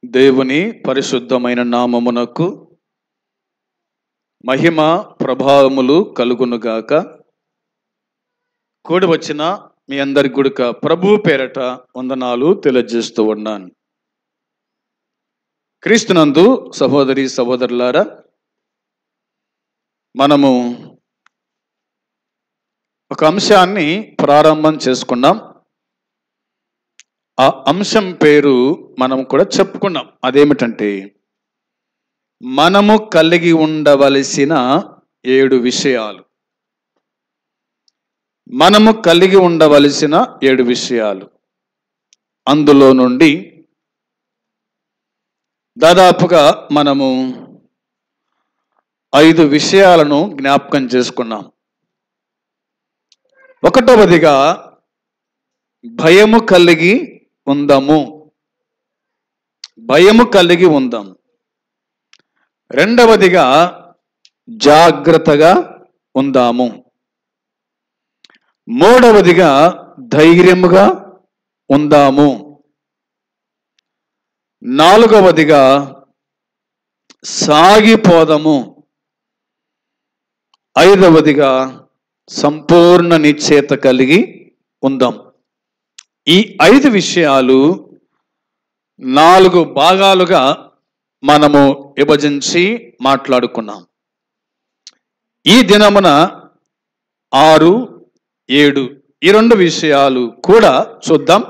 దేవుని పరిశుద్ధమైన నామమునకు మహిమ ప్రభావములు కలుగునుగాక. కూడి వచ్చిన మీ అందరి గుడిక ప్రభు పేరట వందనాలు తెలియజేస్తూ ఉన్నాను. క్రీస్తునందు సహోదరి సహోదరులారా, మనము ఒక అంశాన్ని ప్రారంభం చేసుకున్నాం. ఆ అంశం పేరు మనం కూడా చెప్పుకున్నాం. అదేమిటంటే, మనము కలిగి ఉండవలసిన 7 విషయాలు. మనము కలిగి ఉండవలసిన 7 విషయాలు. అందులో నుండి దాదాపుగా మనము 5 విషయాలను జ్ఞాపకం చేసుకున్నాం. ఒకటవదిగా భయము కలిగి ఉందాము. భయము కలిగి ఉందాం. రెండవదిగా జాగ్రత్తగా ఉందాము. మూడవదిగా ధైర్యముగా ఉందాము. నాలుగవదిగా సాగిపోదాము. ఐదవదిగా సంపూర్ణ నిశ్చయత కలిగి ఉందాం. ఈ 5 విషయాలు 4 భాగాలుగా మనము విభజించి మాట్లాడుకున్నాం. ఈ దినమున 6, 7 ఈ 2 విషయాలు కూడా చూద్దాం.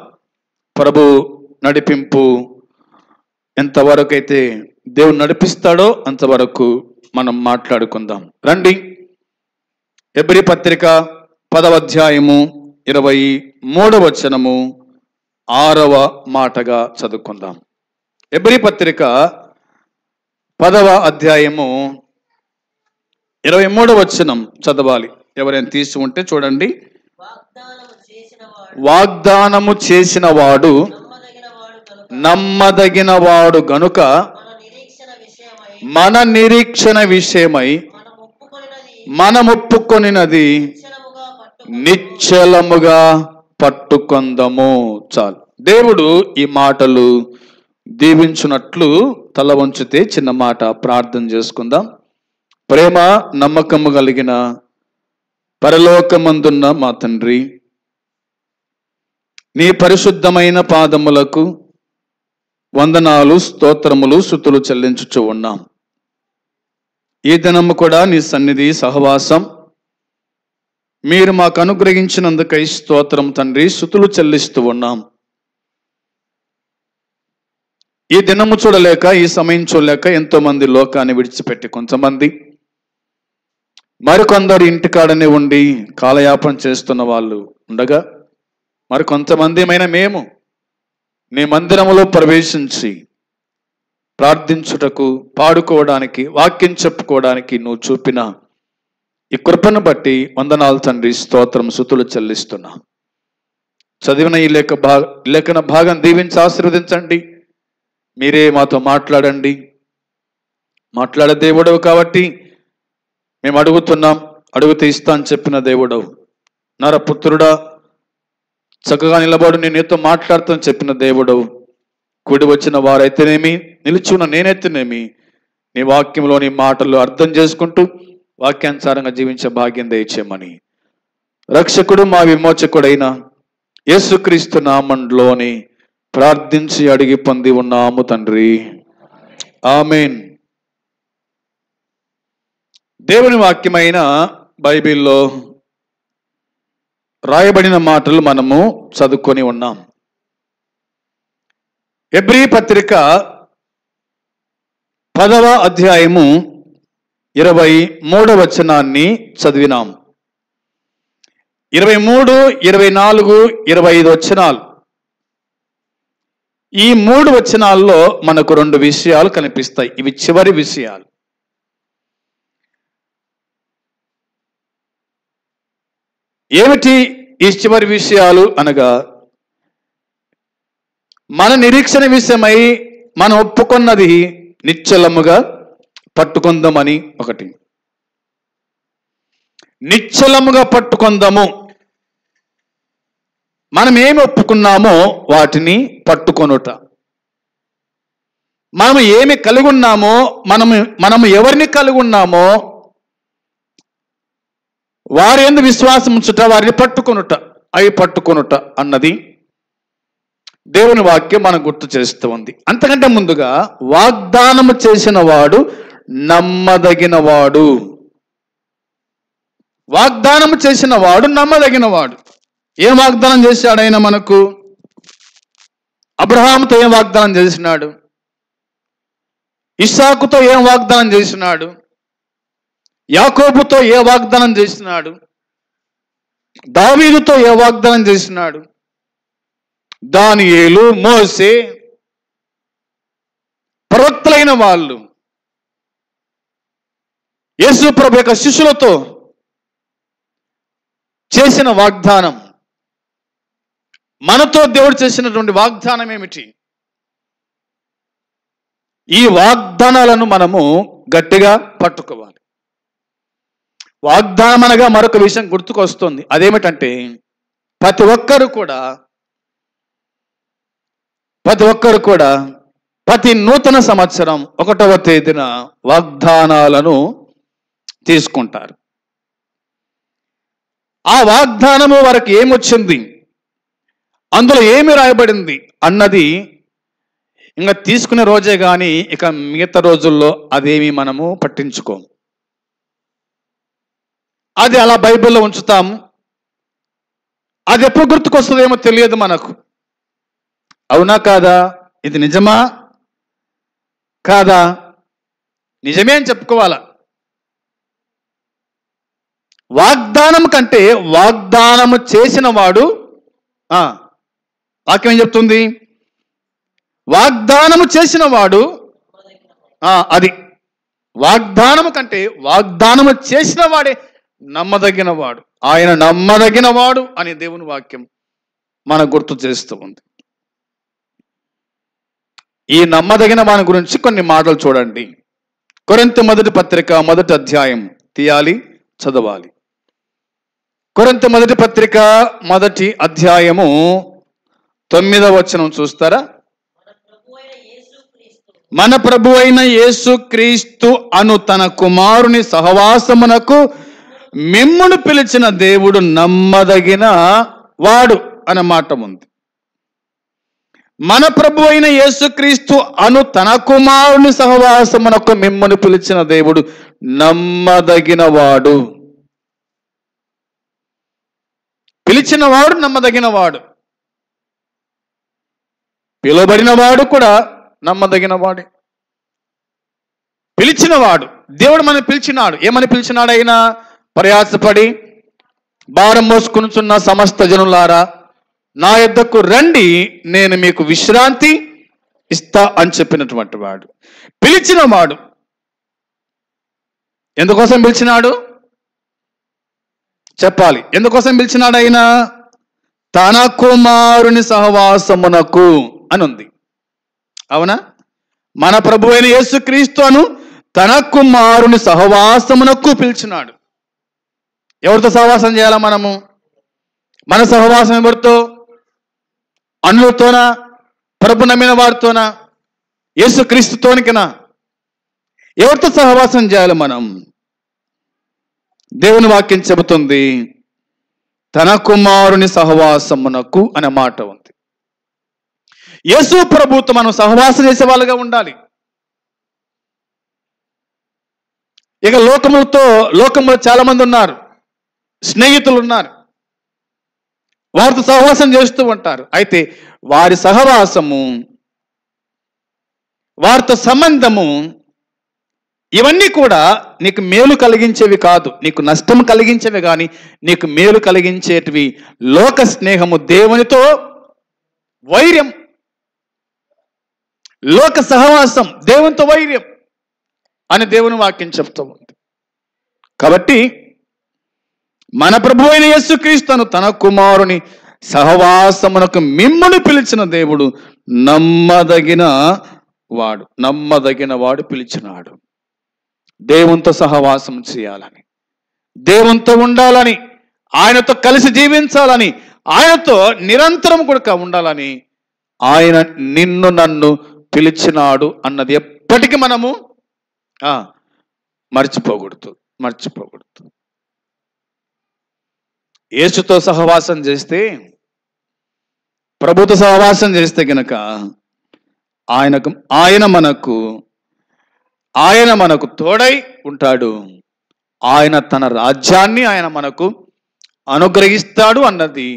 ప్రభు నడిపింపు ఎంతవరకు అయితే దేవుడు నడిపిస్తాడో అంతవరకు మనం మాట్లాడుకుందాం. రండి, హెబ్రీ పత్రిక 10వ అధ్యాయము 23వ వచనము 6వ మాటగా చదువుకుందాం. హెబ్రీ పత్రిక 10వ అధ్యాయము 23వ వచనం చదవాలి. ఎవరైనా తీసి ఉంటే చూడండి. వాగ్దానము చేసిన వాడు నమ్మదగిన వాడు గనుక మన నిరీక్షణ విషయమై మనం ఒప్పుకొనినది నిశ్చలముగా పట్టుకొందము. చాలు. దేవుడు ఈ మాటలు దీవించున్నట్లు తల వంచితే చిన్న మాట ప్రార్థన చేసుకుందాం. ప్రేమ నమ్మకము కలిగిన పరలోకమందున్న మా తండ్రి, నీ పరిశుద్ధమైన పాదములకు వందనాలు, స్తోత్రములు, స్తుతులు చెల్లించుచూ ఉన్నాం. ఈ దినము కూడా నీ సన్నిధి సహవాసం మీరు మాకు అనుగ్రహించినందుకై స్తోత్రం తండ్రి, స్తుతులు చెల్లిస్తూ ఉన్నాం. ఈ దినము చూడలేక, ఈ సమయం చూడలేక ఎంతో మంది లోకాన్ని విడిచిపెట్టి కొంతమంది, మరికొందరు ఇంటికాడనే ఉండి కాలయాపన చేస్తున్న వాళ్ళు ఉండగా, మరికొంతమంది అయినా మేము నీ మందిరములో ప్రవేశించి ప్రార్థించుటకు, పాడుకోవడానికి, వాక్యం చెప్పుకోవడానికి నువ్వు చూపిన ఈ కృపను బట్టి వందనాలు తండ్రి, స్తోత్రం, స్తుతులు చెల్లిస్తున్నా. చదివిన ఈ లేఖన భాగం దీవించి ఆశీర్వదించండి. మీరే మాతో మాట్లాడండి. మాట్లాడే దేవుడవు కాబట్టి మేము అడుగుతున్నాం. అడుగుతే ఇస్తా అని చెప్పిన దేవుడవు. నరపుత్రుడా, చక్కగా నిలబడు, నేను నీతో మాట్లాడుతాను చెప్పిన దేవుడవు. కూడి వచ్చిన వారైతేనేమి, నిలిచి ఉన్న నేనైతేనేమి, నీ వాక్యంలో నీ మాటలు అర్థం చేసుకుంటూ వాక్యానుసారంగా జీవించే భాగ్యం దయచేయమని రక్షకుడు మా విమోచకుడైన యేసుక్రీస్తు నామములోని ప్రార్థించి అడిగి పొంది ఉన్నాము తండ్రి. ఆమేన్. దేవుని వాక్యమైన బైబిల్లో రాయబడిన మాటలు మనము చదువుకొని ఉన్నాం. హెబ్రీ పత్రిక 10వ అధ్యాయము 23వ వచనాన్ని చదివినాం. 23, 24, 25 వచనాలు. ఈ 3 వచనాల్లో మనకు 2 విషయాలు కనిపిస్తాయి. ఇవి చివరి విషయాలు. ఏమిటి ఈ చివరి విషయాలు అనగా, మన నిరీక్షణ విషయమై మనం ఒప్పుకున్నది నిశ్చలముగా పట్టుకుందామని ఒకటి. నిశ్చలముగా పట్టుకుందాము. మనం ఏమి ఒప్పుకున్నామో వాటిని పట్టుకొనుట. మనము ఏమి కలిగి ఉన్నామో, మనము ఎవరిని కలిగి ఉన్నామో వారి యందు విశ్వాసం ఉంచుట, వారిని పట్టుకొనుట అన్నది దేవుని వాక్యం మనకు గుర్తు చేస్తూ ఉంది. అంతకంటే ముందుగా వాగ్దానము చేసిన వాడు నమ్మదగినవాడు. వాగ్దానము చేసిన వాడు నమ్మదగినవాడు. ఏం వాగ్దానం చేశాడు ఆయన మనకు? అబ్రహాముతో ఏం వాగ్దానం చేసినాడు? ఇస్సాకుతో ఏం వాగ్దానం చేసినాడు? యాకోబుతో ఏ వాగ్దానం చేసినాడు? దావీదుతో ఏ వాగ్దానం చేసినాడు? దానియేలు, మోసే, ప్రవక్తలైన వాళ్ళు, యేసు ప్రభు యొక్క శిష్యులతో చేసిన వాగ్దానం, మనతో దేవుడు చేసినటువంటి వాగ్దానం ఏమిటి? ఈ వాగ్దానాలను మనము గట్టిగా పట్టుకోవాలి. వాగ్దానం అనగా మరొక విషయం గుర్తుకొస్తుంది. అదేమిటంటే ప్రతి ఒక్కరు కూడా ప్రతి నూతన సంవత్సరం 1వ తేదీన వాగ్దానాలను తీసుకుంటారు. ఆ వాగ్దానము వారికి ఏమొచ్చింది, అందులో ఏమి రాయబడింది అన్నది ఇంకా తీసుకునే రోజే కానీ ఇక మిగతా రోజుల్లో అదేమి మనము పట్టించుకోము. అది అలా బైబిల్లో ఉంచుతాము. అది ఎప్పుడు గుర్తుకొస్తుందేమో తెలియదు మనకు. అవునా కాదా? ఇది నిజమా కాదా? నిజమే అని చెప్పుకోవాలా. వాగ్దానం కంటే వాగ్దానము చేసిన వాడు, వాక్యం ఏం చెప్తుంది? వాగ్దానము చేసిన వాడు, అది వాగ్దానము కంటే వాగ్దానము చేసిన వాడే నమ్మదగిన వాడు. ఆయన నమ్మదగిన వాడు అని దేవుని వాక్యం మనకు గుర్తు చేస్తూ ఉంది. ఈ నమ్మదగిన వాని గురించి కొన్ని మాటలు చూడండి. కొరింథీ మొదటి పత్రిక 1వ అధ్యాయం తీయాలి, చదవాలి. కొరింథీ మొదటి పత్రిక 1వ అధ్యాయము 9వ వచనం చూస్తారా? మన ప్రభు అయిన యేసుక్రీస్తు అను తన కుమారుని సహవాసమునకు మిమ్మును పిలిచిన దేవుడు నమ్మదగిన వాడు అనే మాట ఉంది. మన ప్రభు అయిన యేసుక్రీస్తు అను తన కుమారుని సహవాసమునకు మిమ్మును పిలిచిన దేవుడు నమ్మదగిన వాడు. పిలిచిన వాడు నమ్మదగిన వాడు, పిలువబడిన వాడు కూడా నమ్మదగిన వాడే. పిలిచినవాడు, దేవుడు మనం పిలిచినాడు. ఏమని పిలిచినాడు? అయినా ప్రయాసపడి భారం మోసుకొనుచున్న సమస్త జనులారా నా యొద్దకు రండి, నేను మీకు విశ్రాంతి ఇస్తా అని చెప్పినటువంటి వాడు. పిలిచిన వాడు. ఎందుకోసం పిలిచినాడు చెప్పాలి. ఎందుకోసం పిలిచినాడు? అయినా తన కుమారుని సహవాసమునకు అని ఉంది. అవునా? మన ప్రభు అయిన యేసుక్రీస్తు అను తన కుమారుని సహవాసమునకు పిలిచినాడు. ఎవరితో సహవాసం చేయాలా మనము? మన సహవాసం ఎవరితో? అన్యులతోనా? ప్రభు నమ్మిన వారితోనా? యేసుక్రీస్తుతోనికినా? ఎవరితో సహవాసం చేయాలి మనం? దేవుని వాక్యం చెబుతుంది తన కుమారుని సహవాసమునకు అనే మాట ఉంది. యేసు ప్రభుతో మనం సహవాసం చేసే వాళ్ళుగా ఉండాలి. ఇక లోకములో చాలా మంది ఉన్నారు, స్నేహితులు ఉన్నారు, వారితో సహవాసం చేస్తూ ఉంటారు. అయితే వారి సహవాసము, వారితో సంబంధము, ఇవన్నీ కూడా నీకు మేలు కలిగించేవి కాదు, నీకు నష్టం కలిగించేవి కానీ నీకు మేలు కలిగించేటివి. లోక స్నేహము దేవునితో వైర్యం, లోక సహవాసం దేవునితో వైర్యం అని దేవుని వాక్యం చెప్తూ ఉంది. కాబట్టి మన ప్రభు అయిన యేసుక్రీస్తును తన కుమారుని సహవాసమునకు మిమ్మును పిలిచిన దేవుడు నమ్మదగిన వాడు పిలిచినాడు. దేవునితో సహవాసం చేయాలని, దేవునితో ఉండాలని, ఆయనతో కలిసి జీవించాలని, ఆయనతో నిరంతరం కూడా ఉండాలని ఆయన నిన్ను నన్ను పిలిచినాడు అన్నది ఎప్పటికీ మనము మర్చిపోకూడదు. యేసుతో సహవాసం చేస్తే, ప్రభుతో సహవాసం చేస్తే గనక ఆయన మనకు తోడై ఉంటాడు. ఆయన తన రాజ్యాన్ని ఆయన మనకు అనుగ్రహిస్తాడు అన్నది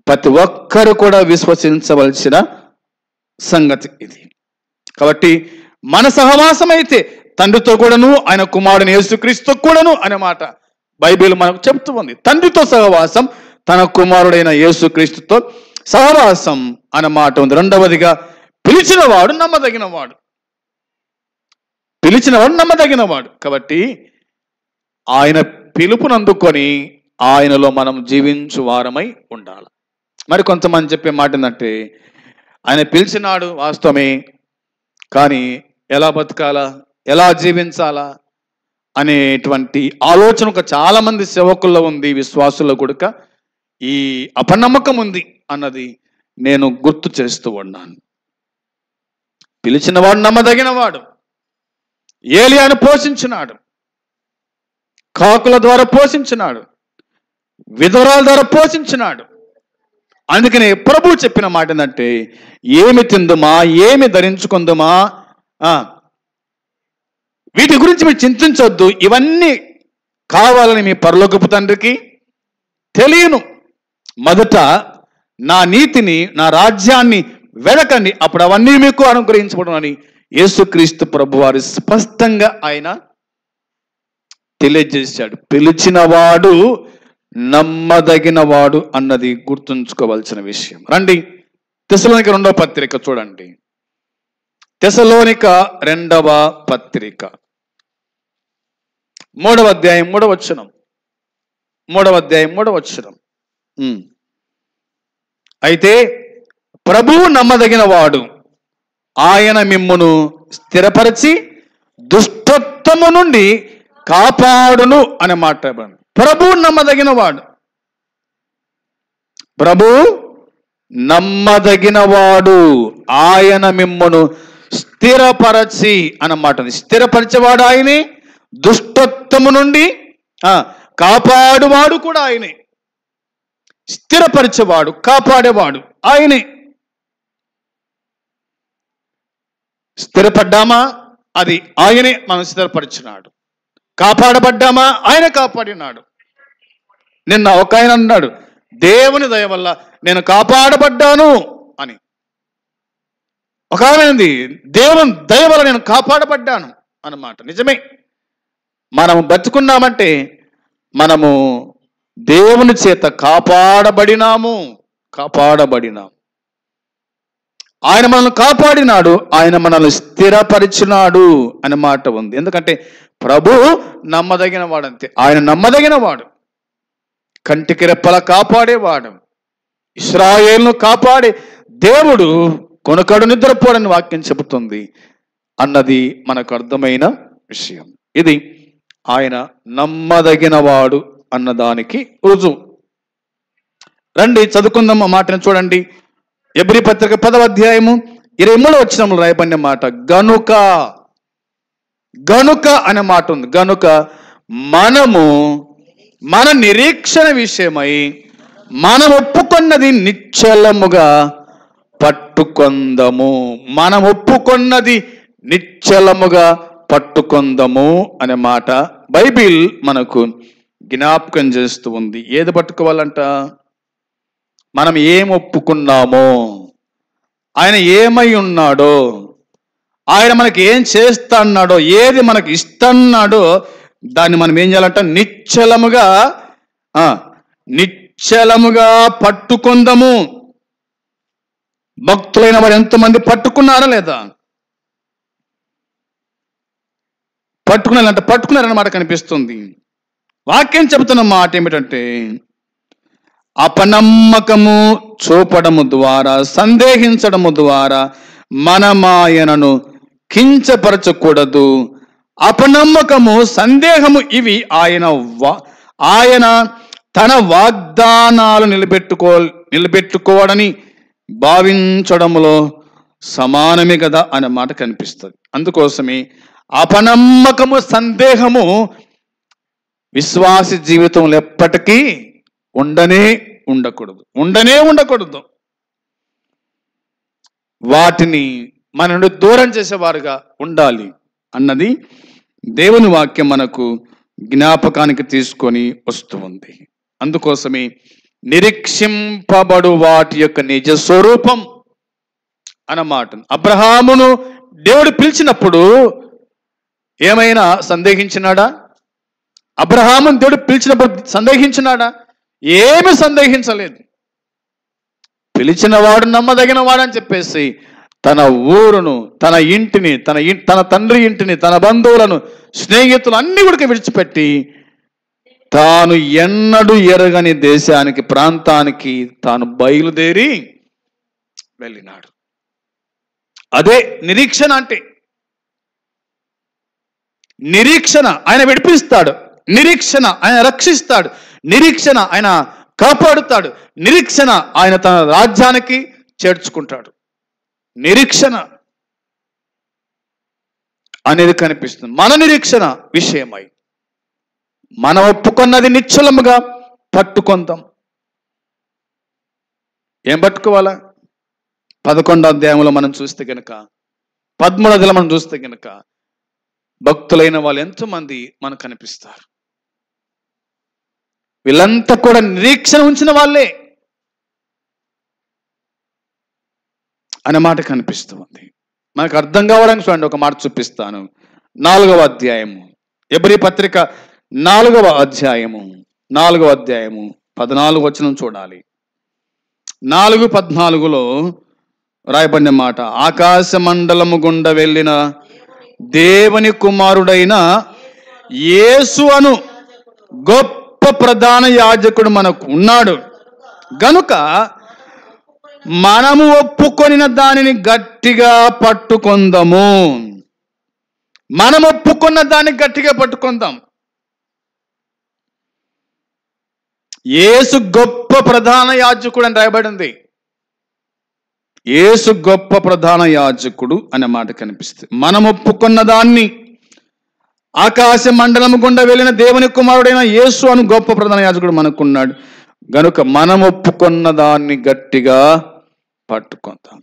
ప్రతి ఒక్కరు కూడా విశ్వసించవలసిన సంగతి ఇది. కాబట్టి మన సహవాసం అయితే తండ్రితో కూడాను, ఆయన కుమారుని యేసుక్రీస్తుతో కూడాను అనే మాట బైబిల్ మనకు చెప్తూ ఉంది. తండ్రితో సహవాసం, తన కుమారుడైన యేసుక్రీస్తుతో సహవాసం అనే మాట ఉంది. రెండవదిగా పిలిచినవాడు నమ్మదగినవాడు. కాబట్టి ఆయన పిలుపునందుకొని ఆయనలో మనం జీవించు వారమై ఉండాలి. మరి కొంతమంది చెప్పే మాట ఏంటంటే, ఆయన పిలిచినాడు వాస్తవమే, కానీ ఎలా బతకాలా, ఎలా జీవించాలా అనేటువంటి ఆలోచన ఒక చాలా మంది సేవకుల్లో ఉంది, విశ్వాసుల్లో కూడా ఈ అపనమ్మకం ఉంది అన్నది నేను గుర్తు చేస్తూ ఉన్నాను. పిలిచినవాడు నమ్మదగినవాడు. ఏలియాను పోషించినాడు, కాకుల ద్వారా పోషించినాడు, విధవరాల ద్వారా పోషించినాడు. అందుకనే ప్రభు చెప్పిన మాట ఏంటంటే, ఏమి తిందుమా, ఏమి ధరించుకుందుమా, వీటి గురించి మీరు చింతించొద్దు, ఇవన్నీ కావాలని మీ పరలోకపు తండ్రికి తెలియను. మొదట నా నీతిని, నా రాజ్యాన్ని వెదకండి, అప్పుడు అవన్నీ మీకు అనుగ్రహించబడును అని యేసుక్రీస్తు ప్రభు వారు స్పష్టంగా ఆయన తెలియజేశాడు. పిలిచినవాడు నమ్మదగినవాడు అన్నది గుర్తుంచుకోవాల్సిన విషయం. రండి తెస్సలోనిక 2వ పత్రిక చూడండి. తెస్సలోనిక 2వ పత్రిక 3వ అధ్యాయం 3వ వచనం. 3వ అధ్యాయం 3వ వచనం. అయితే ప్రభువు నమ్మదగినవాడు, ఆయన మిమ్మును స్థిరపరిచి దుష్టత్వము నుండి కాపాడును అనే మాట. ప్రభు నమ్మదగినవాడు, ఆయన మిమ్మును స్థిరపరచి అన్నమాట. స్థిరపరిచేవాడు ఆయనే, దుష్టత్వము నుండి కాపాడువాడు కూడా ఆయనే. స్థిరపరిచేవాడు, కాపాడేవాడు ఆయనే. స్థిరపడ్డామా, అది ఆయనే మనం స్థిరపరిచినాడు. కాపాడబడ్డామా, ఆయన కాపాడినాడు. నిన్న ఒక ఆయన అన్నాడు, దేవుని దయ వల్ల నేను కాపాడబడ్డాను అని. ఒక ఆయనది, దేవుని దయ వల్ల నేను కాపాడబడ్డాను అన్నమాట. నిజమే, మనము బతుకున్నామంటే మనము దేవుని చేత కాపాడబడినాము. ఆయన మనల్ని కాపాడినాడు, ఆయన మనల్ని స్థిరపరిచినాడు అనే మాట ఉంది. ఎందుకంటే ప్రభు నమ్మదగినవాడు, అంతే. ఆయన నమ్మదగినవాడు, కంటికి రెప్పలా కాపాడేవాడు, ఇశ్రాయేలును కాపాడే దేవుడు, కొనకడు నిద్రపోడని వాక్యం చెబుతుంది అన్నది మనకు అర్థమైన విషయం. ఇది ఆయన నమ్మదగినవాడు అన్నదానికి రుజువు. రండి చదువుకుందాం ఆ మాటను. చూడండి, ఎబ్రీ పత్రిక 10వ అధ్యాయము 23వ వచనంలో రాయబడిన మాట, గనుక అనే మాట ఉంది. గనుక మనము మన నిరీక్షణ విషయమై మనం ఒప్పుకున్నది నిశ్చలముగా పట్టుకొందము. మనం ఒప్పుకున్నది నిశ్చలముగా పట్టుకొందము అనే మాట బైబిల్ మనకు జ్ఞాపకం చేస్తూ ఉంది. ఏది పట్టుకోవాలంట? మనం ఏం ఒప్పుకున్నామో, ఆయన ఏమై ఉన్నాడో, ఆయన మనకి ఏం చేస్తా అన్నాడో, ఏది మనకి ఇస్తున్నాడో దాన్ని మనం ఏం చేయాలంట? నిశ్చలముగా పట్టుకుందాము. భక్తులైన వారు ఎంతమంది పట్టుకున్నారా లేదా? పట్టుకున్నారన్నమాట కనిపిస్తుంది. వాక్యం చెబుతున్న మాట ఏమిటంటే, అపనమ్మకము చూపడము ద్వారా, సందేహించడము ద్వారా మనమాయనను కించపరచకూడదు. అపనమ్మకము, సందేహము ఇవి ఆయన తన వాగ్దానాలు నిలబెట్టుకోవాలని భావించడంలో సమానమే కదా అనే మాట కనిపిస్తుంది. అందుకోసమే అపనమ్మకము, సందేహము విశ్వాస జీవితంలో ఎప్పటికీ ఉండకూడదు. వాటిని మన నుండి దూరం చేసేవారుగా ఉండాలి అన్నది దేవుని వాక్యం మనకు జ్ఞాపకానికి తీసుకొని వస్తూ ఉంది. అందుకోసమే నిరీక్షింపబడు వాటి యొక్క నిజ స్వరూపం అన్నమాట. అబ్రహామును దేవుడు పిలిచినప్పుడు ఏమైనా సందేహించినాడా? అబ్రహామును దేవుడు పిలిచినప్పుడు సందేహించినాడా? ఏమి సందేహించలేదు. పిలిచిన వాడు నమ్మదగిన వాడని చెప్పేసి తన ఊరును, తన ఇంటిని, తన తండ్రి ఇంటిని, తన బంధువులను, స్నేహితులు అన్ని కూడా విడిచిపెట్టి తాను ఎన్నడూ ఎరగని దేశానికి, ప్రాంతానికి తాను బయలుదేరి వెళ్ళినాడు. అదే నిరీక్షణ అంటే. నిరీక్షణ ఆయన విడిపిస్తాడు, నిరీక్షణ ఆయన రక్షిస్తాడు, నిరీక్షణ ఆయన కాపాడుతాడు, నిరీక్షణ ఆయన తన రాజ్యానికి చేర్చుకుంటాడు. నిరీక్షణ అనేది కనిపిస్తుంది. మన నిరీక్షణ విషయమై మనం ఒప్పుకున్నది నిశ్చలముగా పట్టుకుందాం. ఏం పట్టుకోవాలా? 11వ అధ్యాయంలో మనం చూస్తే గనక, 13వ అధ్యాయంలో మనం చూస్తే గనక భక్తులైన వాళ్ళు ఎంతోమంది మనకు కనిపిస్తారు. వీళ్ళంతా కూడా నిరీక్షణ ఉంచిన వాళ్ళే అనే మాట కనిపిస్తూ ఉంది. మనకు అర్థం కావడానికి చూడండి, ఒక మాట చూపిస్తాను. 4వ అధ్యాయము, ఎబ్రీ పత్రిక 4వ అధ్యాయము 14వ వచనం చూడాలి. 4:14లో రాయబడిన మాట, ఆకాశ మండలము గుండా వెళ్ళిన దేవుని కుమారుడైన యేసు అను గొప్ప ప్రధాన యాజకుడు మనకు ఉన్నాడు గనుక మనము ఒప్పుకొనిన దానిని గట్టిగా పట్టుకుందాము. మనం ఒప్పుకున్న దాన్ని గట్టిగా పట్టుకుందాం. యేసు గొప్ప ప్రధాన యాజకుడు అని రాయబడింది. యేసు గొప్ప ప్రధాన యాజకుడు అనే మాట కనిపిస్తుంది. మనం ఒప్పుకున్న దాన్ని, ఆకాశ మండలము గుండా వెళ్ళిన దేవుని కుమారుడైన యేసు అను గొప్ప ప్రధాన యాజకుడు మనకున్నాడు గనుక మనం ఒప్పుకున్న దాన్ని గట్టిగా పట్టుకుందాం.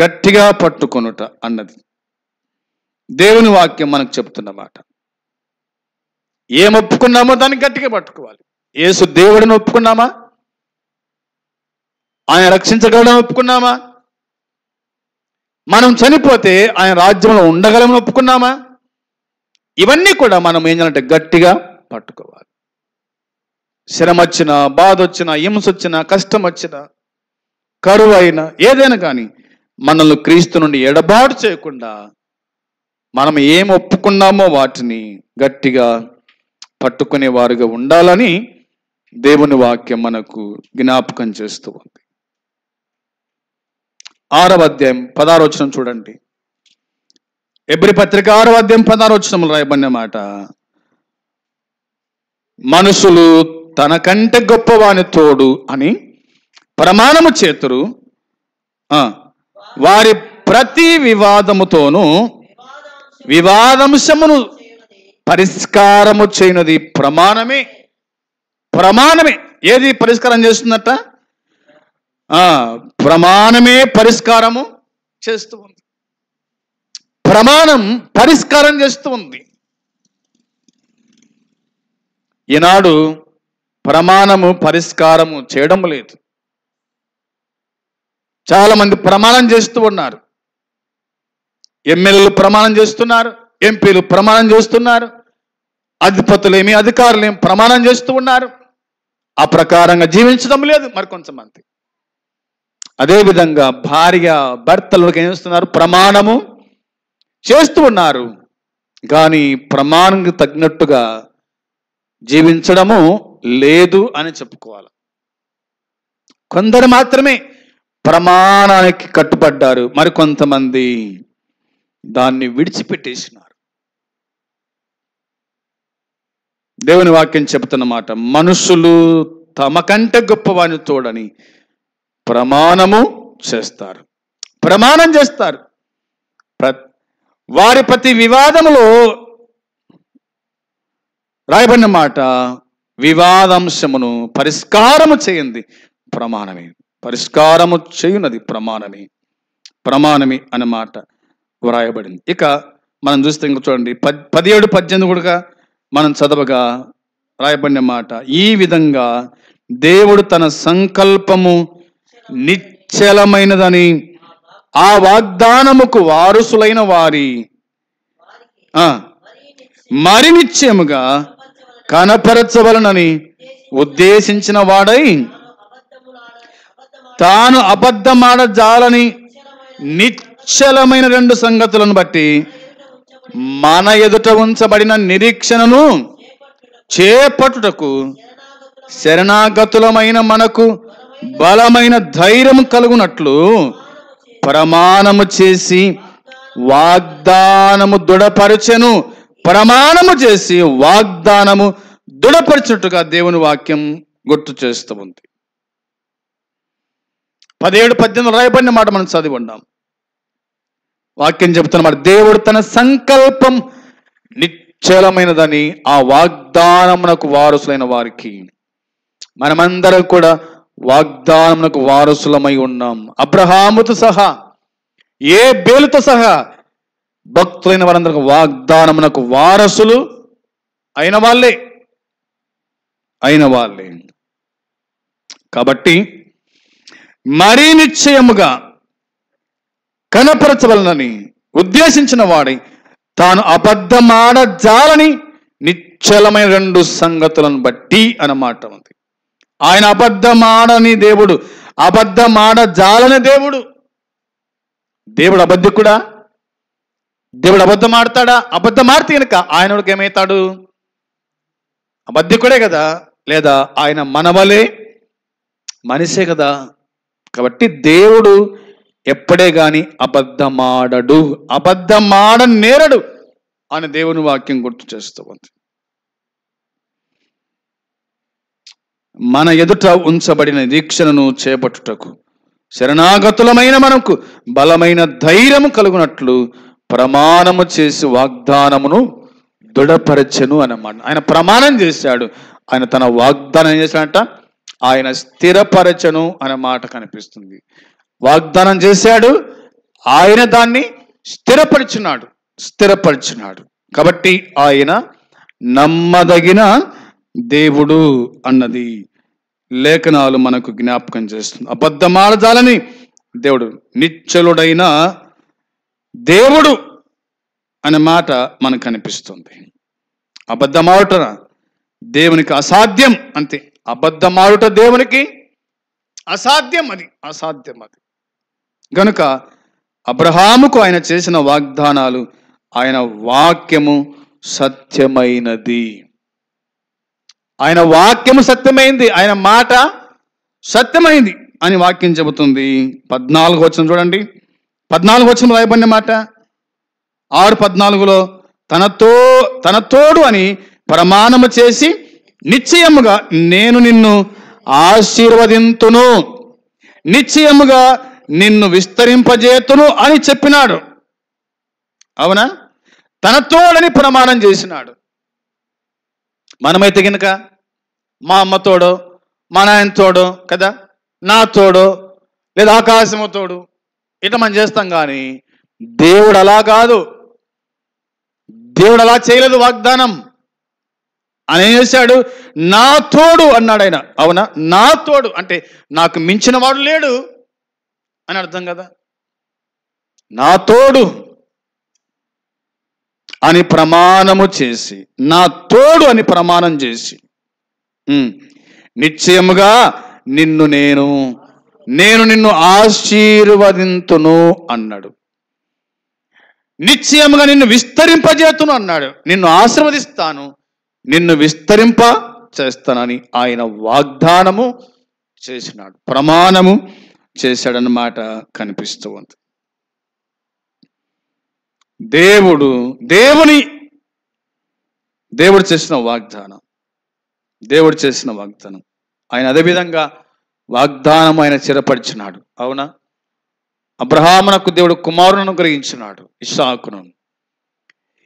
గట్టిగా పట్టుకొనుట అన్నది దేవుని వాక్యం మనకు చెప్తున్నమాట. ఏం ఒప్పుకున్నామో దాన్ని గట్టిగా పట్టుకోవాలి. యేసు దేవుడిని ఒప్పుకున్నామా? ఆయన రక్షించగలడని ఒప్పుకున్నామా? మనం చనిపోతే ఆయన రాజ్యంలో ఉండగలమని ఒప్పుకున్నామా? ఇవన్నీ కూడా మనం ఏం చేయాలంటే గట్టిగా పట్టుకోవాలి. శ్రమ వచ్చినా, బాధ వచ్చినా, హింస వచ్చినా, కష్టం వచ్చినా, కరువు అయినా, ఏదైనా కానీ మనల్ని క్రీస్తు నుండి ఎడబాటు చేయకుండా మనం ఏం ఒప్పుకున్నామో వాటిని గట్టిగా పట్టుకునే వారుగా ఉండాలని దేవుని వాక్యం మనకు జ్ఞాపకం చేస్తూ ఉంది. 6వ అధ్యాయం 16వ వచనం చూడండి. ఎబ్రీ పత్రిక 6వ అధ్యాయం 16వ వచనంలో రాయబడిన మాట, మనుషులు తనకంటే గొప్పవాని తోడు అని ప్రమాణము చేతురు, వారి ప్రతి వివాదముతోనూ వివాదాంశమును పరిష్కారము చేయనది ప్రమాణమే. ప్రమాణమే ఏది పరిష్కారం చేస్తుందట? ప్రమాణమే పరిష్కారము చేస్తూ ఉంది. ప్రమాణం పరిష్కారం చేస్తూ ఉంది. ఈనాడు ప్రమాణము పరిష్కారము చేయడం లేదు. చాలా మంది ప్రమాణం చేస్తూ ఉన్నారు. ఎమ్మెల్యేలు ప్రమాణం చేస్తున్నారు, ఎంపీలు ప్రమాణం చేస్తున్నారు, అధిపతులేమి, అధికారులేమి ప్రమాణం చేస్తూ ఉన్నారు. ఆ ప్రకారంగా జీవించడం లేదు మరికొంతమంది. అదేవిధంగా భార్య భర్తలకు ఏం చేస్తున్నారు? ప్రమాణము చేస్తూ ఉన్నారు, కానీ ప్రమాణానికి తగినట్టుగా జీవించడము లేదు అని చెప్పుకోవాలి. కొందరు మాత్రమే ప్రమాణానికి కట్టుబడ్డారు, మరికొంతమంది దాన్ని విడిచిపెట్టేసినారు. దేవుని వాక్యం చెబుతున్నమాట, మనుషులు తమ కంటే గొప్పవాని తోడని ప్రమాణము చేస్తారు. ప్రమాణం చేస్తారు. వారి ప్రతి వివాదములో రాయబడిన మాట, వివాదాంశమును పరిష్కారము చేయండి ప్రమాణమే, పరిష్కారము చేయునది ప్రమాణమే, ప్రమాణమే అన్నమాట వ్రాయబడింది. ఇక మనం చూస్తే ఇంక చూడండి 17-18 కూడా మనం చదవగా రాయబడిన మాట, ఈ విధంగా దేవుడు తన సంకల్పము నిశ్చలమైనదని ఆ వాగ్దానముకు వారసులైన వారి మరి నిశ్చయముగా కనపరచవలనని ఉద్దేశించిన వాడై తాను అబద్ధమాడజాలని నిశ్చలమైన 2 సంగతులను బట్టి మన ఎదుట ఉంచబడిన నిరీక్షణను చేపట్టుటకు శరణాగతులమైన మనకు బలమైన ధైర్యం కలుగునట్లు ప్రమాణము చేసి వాగ్దానము దృఢపరచెను. ప్రమాణము చేసి వాగ్దానము దృఢపరిచినట్టుగా దేవుని వాక్యం గుర్తు చేస్తూ ఉంది. 17-18 రాయబడిన మాట మనం చదివి ఉన్నాం. వాక్యం చెబుతున్నమాట, దేవుడు తన సంకల్పం నిశ్చలమైనదని ఆ వాగ్దానమునకు వారసులైన వారికి, మనమందరం కూడా వాగ్దానమునకు వారసులమై ఉన్నాం. అబ్రహాముతో సహా, ఏ బేలుతో సహా భక్తులైన వారందరికీ వాగ్దానమునకు వారసులు అయిన వాళ్ళే. కాబట్టి మరీ నిశ్చయముగా కనపరచవలనని ఉద్దేశించిన వాడై తాను అబద్ధమాడజాలని నిశ్చలమైన 2 సంగతులను బట్టి అన్నమాట ఉంది. ఆయన అబద్ధమాడని దేవుడు, అబద్ధమాడజాలని దేవుడు. దేవుడు అబద్ధికుడా? దేవుడు అబద్ధం ఆడతాడా? అబద్ధం ఆడితే కనుక ఆయనకి ఏమవుతాడు? అబద్ధికుడే కదా, లేదా ఆయన మనవలే మనిషే కదా. కాబట్టి దేవుడు ఎప్పుడే గాని అబద్ధమాడడు, అబద్ధమాడనేరడు అని దేవుని వాక్యం గుర్తు చేస్తూ ఉంది. మన ఎదుట ఉంచబడిన నిరీక్షణను చేపట్టుటకు శరణాగతులమైన మనకు బలమైన ధైర్యము కలుగునట్లు ప్రమాణము చేసి వాగ్దానమును దృఢపరచెను అన్నమాట. ఆయన ప్రమాణం చేశాడు, ఆయన తన వాగ్దానం చేశాడంట, ఆయన స్థిరపరచెను అనే మాట కనిపిస్తుంది. వాగ్దానం చేశాడు, ఆయన దాన్ని స్థిరపరిచినాడు. కాబట్టి ఆయన నమ్మదగిన దేవుడు అన్నది లేఖనాలు మనకు జ్ఞాపకం చేస్తుంది. అబద్ధమాడజాలని దేవుడు, నిశ్చలుడైన దేవుడు అనే మాట మనకు కనిపిస్తుంది. అబద్ధమాడుట దేవునికి అసాధ్యం, అంతే. అబద్ధమాడుట దేవునికి అసాధ్యం, అసాధ్యం. గనుక అబ్రహాముకు ఆయన చేసిన వాగ్దానాలు, ఆయన వాక్యము సత్యమైనది. ఆయన వాక్యము సత్యమైంది, ఆయన మాట సత్యమైంది అని వాక్యం చెబుతుంది. 14 వచనం చూడండి. 14 వచనం రాయబడిన మాట 6:14 తన తోడు అని ప్రమాణము చేసి నిశ్చయముగా నేను నిన్ను ఆశీర్వదింతును, నిశ్చయముగా నిన్ను విస్తరింపజేతును అని చెప్పినాడు. అవునా? తన తోడని ప్రమాణం చేసినాడు. మనమైతే కనుక మా అమ్మ తోడో, మా నాయన తోడో కదా, నా తోడో, లేదా ఆకాశము తోడు, ఇట్లా మనం చేస్తాం. కానీ దేవుడు అలా కాదు. దేవుడు అలా చేయలేదు. వాగ్దానం ఆయన ఏం చేశాడు? నా తోడు అన్నాడు ఆయన. అవునా? నా తోడు అంటే నాకు మించిన వాడు లేడు అని అర్థం కదా. నా తోడు అని ప్రమాణము చేసి, నా తోడు అని ప్రమాణం చేసి, నిశ్చయముగా నేను నిన్ను ఆశీర్వదింతును అన్నాడు. నిశ్చయముగా నిన్ను విస్తరింపజేతును అన్నాడు. నిన్ను ఆశీర్వదిస్తాను, నిన్ను విస్తరింప చేస్తానని ఆయన వాగ్దానము చేసినాడు, ప్రమాణము చేశాడన్నమాట కనిపిస్తూ ఉంది. దేవుడు చేసిన వాగ్దానం, ఆయన అదే విధంగా వాగ్దానం ఆయన స్థిరపరిచినాడు. అవునా? అబ్రహామునకు దేవుడు కుమారుని అనుగ్రహించినాడు, ఇస్సాకును.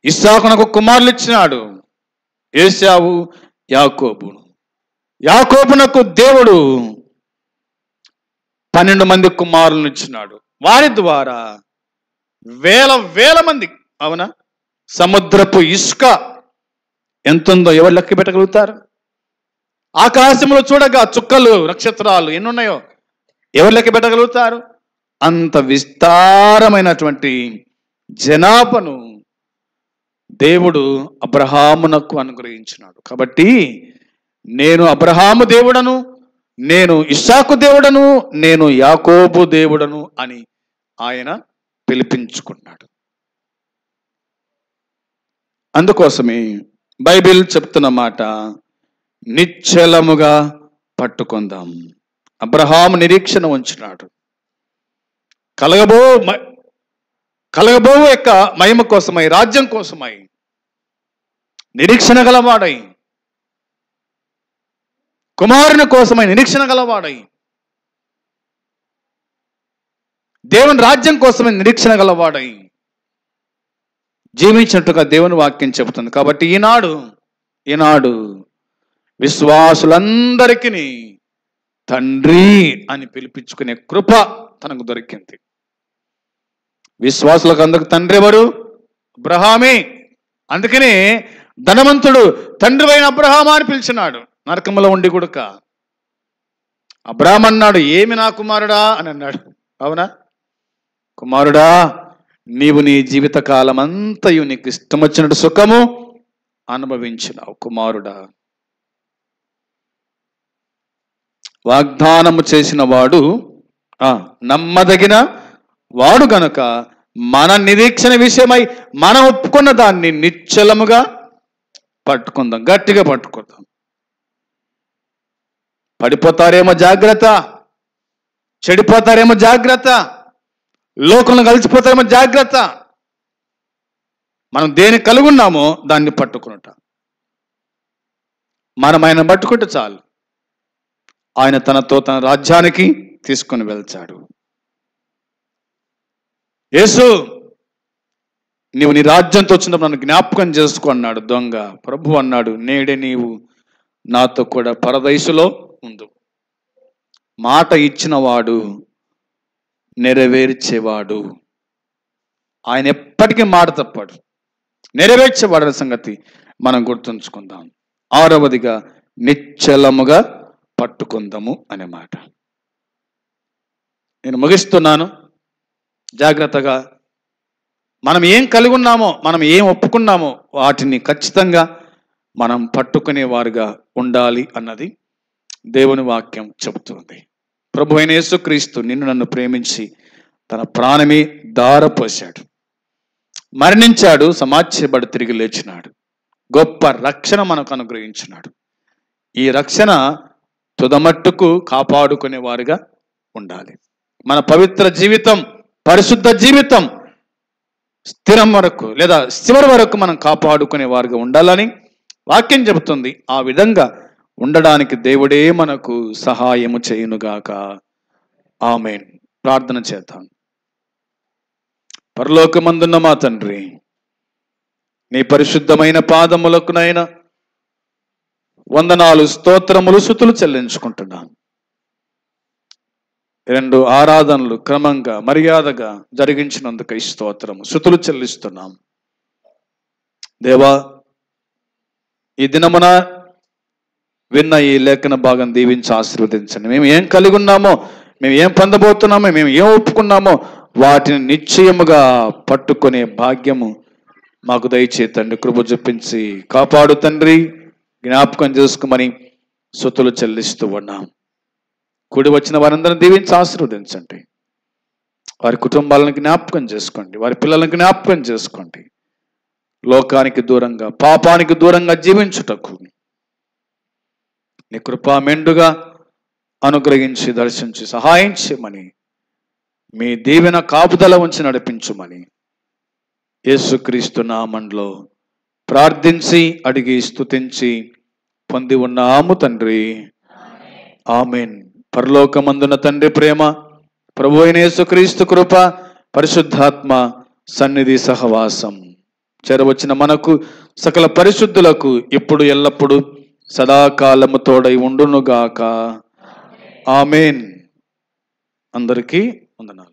ఇస్సాకునకు కుమారులు ఇచ్చినాడు, ఏశావు, యాకోబును. యాకోబునకు దేవుడు 12 మంది కుమారులను ఇచ్చినాడు. వారి ద్వారా వేల మంది, అవునా? సముద్రపు ఇసుక ఎంతుందో ఎవరు లెక్క పెట్టగలుగుతారు? ఆకాశంలో చూడగా చుక్కలు, నక్షత్రాలు ఎన్నున్నాయో ఎవరు లెక్క పెట్టగలుగుతారు? అంత విస్తారమైనటువంటి జనాభాను దేవుడు అబ్రహామునకు అనుగ్రహించినాడు. కాబట్టి నేను అబ్రహాము దేవుడను, నేను ఇస్సాకు దేవుడను, నేను యాకోబు దేవుడను అని ఆయన పిలిపించుకున్నాడు. అందుకోసమే బైబిల్ చెప్తున్న మాట, నిశ్చలముగా పట్టుకుందాం. అబ్రహాము నిరీక్షణ ఉంచినాడు. కలగబో యొక్క మహిమ కోసమై, రాజ్యం కోసమై నిరీక్షణ గలవాడై, కుమారుని కోసమై నిరీక్షణ గలవాడై, దేవుని రాజ్యం కోసమై నిరీక్షణ గలవాడై జీవించినట్టుగా దేవుని వాక్యం చెబుతుంది. కాబట్టి ఈనాడు విశ్వాసులందరికీ తండ్రి అని పిలిపించుకునే కృప తనకు దొరికింది. విశ్వాసులకు అందరికి తండ్రి ఎవరు? అబ్రహామే. అందుకనే ధనవంతుడు తండ్రి అయిన అబ్రహామా అని పిలిచినాడు. నరకంలో ఉండి కొడుక అబ్రహాం అన్నాడు, ఏమి నా కుమారుడా అని అన్నాడు. అవునా? కుమారుడా, నీవు నీ జీవిత కాలం అంతయు నీకు ఇష్టం వచ్చినట్టు సుఖము అనుభవించినావు. కుమారుడా, వాగ్దానము చేసిన వాడు నమ్మదగిన వాడు గనుక మన నిరీక్షణ విషయమై మనం ఒప్పుకున్న దాన్ని నిశ్చలముగా పట్టుకుందాం, గట్టిగా పట్టుకుందాం. పడిపోతారేమో జాగ్రత్త, చెడిపోతారేమో జాగ్రత్త, లోకంలో కలిసిపోతారేమో జాగ్రత్త. మనం దేని కలిగి ఉన్నామో దాన్ని పట్టుకున్నట. మనం ఆయన పట్టుకుంటే చాలు, ఆయన తనతో తన రాజ్యానికి తీసుకొని వెళ్తాడు. యేసు, నీవు నీ రాజ్యంతో వచ్చినప్పుడు నన్ను జ్ఞాపకం చేసుకో అన్నాడు దొంగ. ప్రభు అన్నాడు, నేడే నీవు నాతో కూడా పరదైసులో ఉండు. మాట ఇచ్చినవాడు నెరవేర్చేవాడు. ఆయన ఎప్పటికీ మాట తప్పాడు, నెరవేర్చేవాడు సంగతి మనం గుర్తుంచుకుందాం. 6వదిగా నిశ్చలముగా పట్టుకుందాము అనే మాట. నేను ముగిస్తున్నాను. జాగ్రత్తగా మనం ఏం కలిగి ఉన్నామో, మనం ఏం ఒప్పుకున్నామో వాటిని ఖచ్చితంగా మనం పట్టుకునే వారుగా ఉండాలి అన్నది దేవుని వాక్యం చెబుతుంది. ప్రభు అయిన యేసుక్రీస్తు నిన్ను నన్ను ప్రేమించి తన ప్రాణమే దారపోశాడు, మరణించాడు, సమాధించబడి తిరిగి లేచినాడు, గొప్ప రక్షణ మనకు అనుగ్రహించినాడు. ఈ రక్షణ తుదమట్టుకు కాపాడుకునే వారుగా ఉండాలి. మన పవిత్ర జీవితం, పరిశుద్ధ జీవితం స్థిరం వరకు లేదా చివరి వరకు మనం కాపాడుకునే వారుగా ఉండాలని వాక్యం చెబుతుంది. ఆ విధంగా ఉండడానికి దేవుడే మనకు సహాయము చేయునుగాక. ఆమేన్. ప్రార్థన చేద్దాం. పరలోకమందున్న మా తండ్రి, నీ పరిశుద్ధమైన పాదములకునైనా వందనాలు, స్తోత్రములు, స్తుతులు చెల్లించుకుంటున్నాం. 2 ఆరాధనలు క్రమంగా మర్యాదగా జరిగించినందుకు ఈ స్తోత్రము, స్తుతులు చెల్లిస్తున్నాం. దేవా, ఈ దినమున విన్న ఈ లేఖన భాగం దీవించి ఆశీర్వదించండి. మేము ఏం కలిగి ఉన్నామో, మేము ఏం పొందబోతున్నామో, మేము ఏం ఒప్పుకున్నామో వాటిని నిశ్చయముగా పట్టుకునే భాగ్యము మాకు దయచేతండి. కృప చూపించి కాపాడు తండ్రి. జ్ఞాపకం చేసుకోమని స్తుతులు చెల్లిస్తూ ఉన్నాం. కూడి వచ్చిన వారందరిని దీవించి ఆశీర్వదించండి. వారి కుటుంబాలను జ్ఞాపకం చేసుకోండి, వారి పిల్లలను జ్ఞాపకం చేసుకోండి. లోకానికి దూరంగా, పాపానికి దూరంగా జీవించుటకు నీ కృపా మెండుగా అనుగ్రహించి దర్శించి సహాయం చేయమని, మీ దీవెన కాపుదల ఉంచి నడిపించుమని యేసుక్రీస్తు నామములో ప్రార్థించి అడిగి స్తుతించి పొంది ఉన్నాము తండ్రి. ఆమేన్. పరలోకమందున తండ్రి ప్రేమ, ప్రభు అయిన యేసుక్రీస్తు కృప, పరిశుద్ధాత్మ సన్నిధి సహవాసం చేరవచ్చిన మనకు సకల పరిశుద్ధులకు ఇప్పుడు ఎల్లప్పుడు సదాకాలము తోడై ఉండునుగాక. ఆమేన్. అందరికీ వందనాలు.